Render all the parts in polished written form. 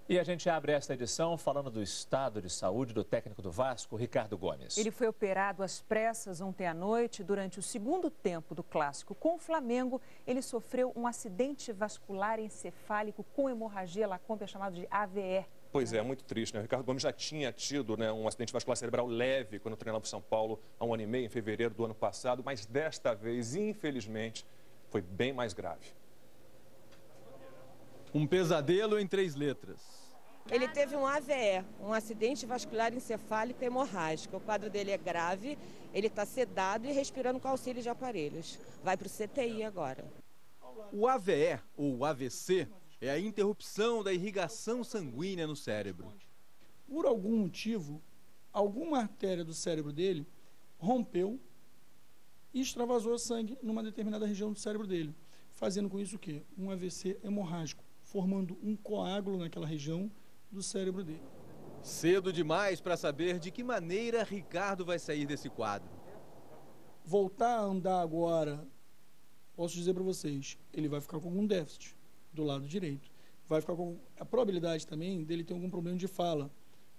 E a gente abre esta edição falando do estado de saúde do técnico do Vasco, Ricardo Gomes. Ele foi operado às pressas ontem à noite. Durante o segundo tempo do clássico com o Flamengo, ele sofreu um acidente vascular encefálico com hemorragia lacômpia, chamado de AVE. Pois é, muito triste, né? O Ricardo Gomes já tinha tido, um acidente vascular cerebral leve quando treinava para o São Paulo há 1 ano e meio, em fevereiro do ano passado, mas desta vez, infelizmente, foi bem mais grave. Um pesadelo em 3 letras. Ele teve um AVE, um acidente vascular encefálico hemorrágico. O quadro dele é grave, ele está sedado e respirando com auxílio de aparelhos. Vai para o CTI agora. O AVE, ou AVC, é a interrupção da irrigação sanguínea no cérebro. Por algum motivo, alguma artéria do cérebro dele rompeu e extravasou sangue numa determinada região do cérebro dele, fazendo com isso o quê? Um AVC hemorrágico, formando um coágulo naquela região do cérebro dele. Cedo demais para saber de que maneira Ricardo vai sair desse quadro. Voltar a andar agora, posso dizer para vocês, ele vai ficar com algum déficit do lado direito. Vai ficar com a probabilidade também dele ter algum problema de fala.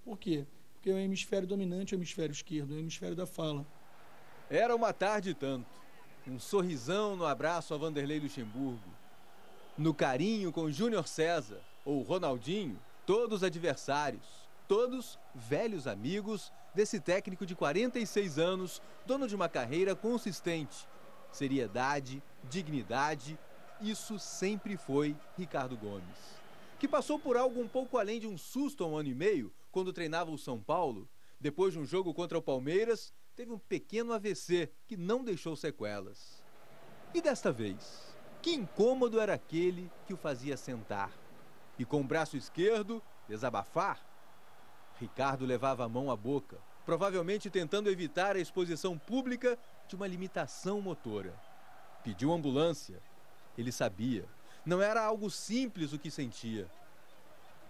Por quê? Porque o hemisfério dominante é o hemisfério esquerdo, é o hemisfério da fala. Era uma tarde e tanto. Um sorrisão no abraço a Vanderlei Luxemburgo. No carinho com Júnior César, ou Ronaldinho, todos adversários, todos velhos amigos desse técnico de 46 anos, dono de uma carreira consistente. Seriedade, dignidade, isso sempre foi Ricardo Gomes. Que passou por algo um pouco além de um susto há 1 ano e meio, quando treinava o São Paulo. Depois de um jogo contra o Palmeiras, teve um pequeno AVC que não deixou sequelas. E desta vez, que incômodo era aquele que o fazia sentar? E com o braço esquerdo, desabafar? Ricardo levava a mão à boca, provavelmente tentando evitar a exposição pública de uma limitação motora. Pediu ambulância. Ele sabia, não era algo simples o que sentia.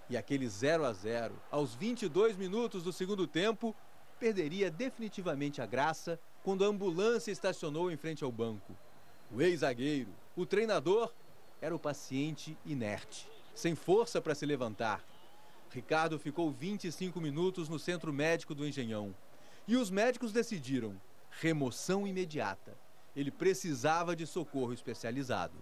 E aquele 0-0, aos 22 minutos do segundo tempo, perderia definitivamente a graça quando a ambulância estacionou em frente ao banco. O ex-zagueiro, o treinador, era o paciente inerte, sem força para se levantar. Ricardo ficou 25 minutos no centro médico do Engenhão. E os médicos decidiram remoção imediata. Ele precisava de socorro especializado.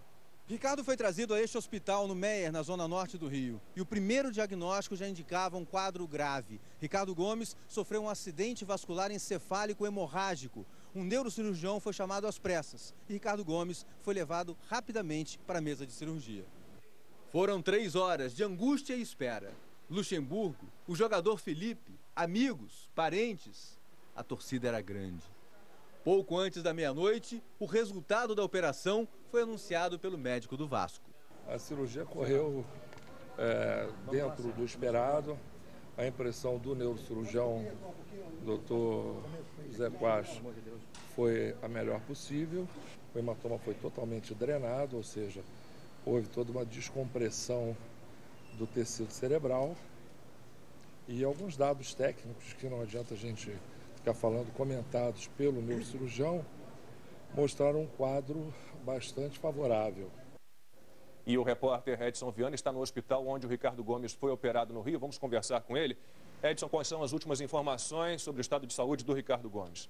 Ricardo foi trazido a este hospital no Meier, na zona norte do Rio. E o primeiro diagnóstico já indicava um quadro grave. Ricardo Gomes sofreu um acidente vascular encefálico hemorrágico. Um neurocirurgião foi chamado às pressas. E Ricardo Gomes foi levado rapidamente para a mesa de cirurgia. Foram 3 horas de angústia e espera. Luxemburgo, o jogador Felipe, amigos, parentes. A torcida era grande. Pouco antes da meia-noite, o resultado da operação foi anunciado pelo médico do Vasco. A cirurgia correu dentro do esperado. A impressão do neurocirurgião, Dr. Zé Quach, foi a melhor possível. O hematoma foi totalmente drenado, ou seja, houve toda uma descompressão do tecido cerebral. E alguns dados técnicos que não adianta a gente ficar falando, comentados pelo neurocirurgião, mostraram um quadro bastante favorável. E o repórter Edson Viana está no hospital onde o Ricardo Gomes foi operado no Rio. Vamos conversar com ele. Edson, quais são as últimas informações sobre o estado de saúde do Ricardo Gomes?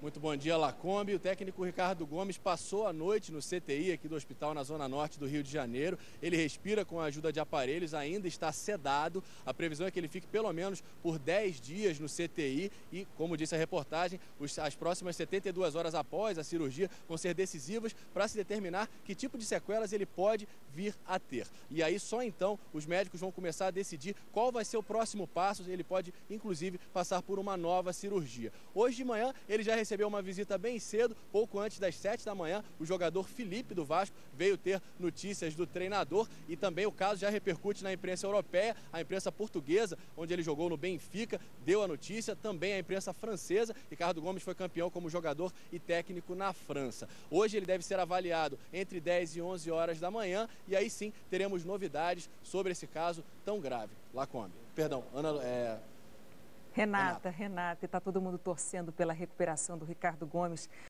Muito bom dia, Lacombe. O técnico Ricardo Gomes passou a noite no CTI aqui do hospital na zona norte do Rio de Janeiro. Ele respira com a ajuda de aparelhos, ainda está sedado. A previsão é que ele fique pelo menos por 10 dias no CTI e, como disse a reportagem, as próximas 72 horas após a cirurgia vão ser decisivas para se determinar que tipo de sequelas ele pode vir a ter. E aí só então os médicos vão começar a decidir qual vai ser o próximo passo. Ele pode, inclusive, passar por uma nova cirurgia. Hoje de manhã ele já recebeu uma visita bem cedo, pouco antes das 7 da manhã, o jogador Felipe do Vasco veio ter notícias do treinador e também o caso já repercute na imprensa europeia, a imprensa portuguesa, onde ele jogou no Benfica, deu a notícia, também a imprensa francesa. Ricardo Gomes foi campeão como jogador e técnico na França. Hoje ele deve ser avaliado entre 10 e 11 horas da manhã e aí sim teremos novidades sobre esse caso tão grave. Lacombe. Perdão, Renata, e está todo mundo torcendo pela recuperação do Ricardo Gomes.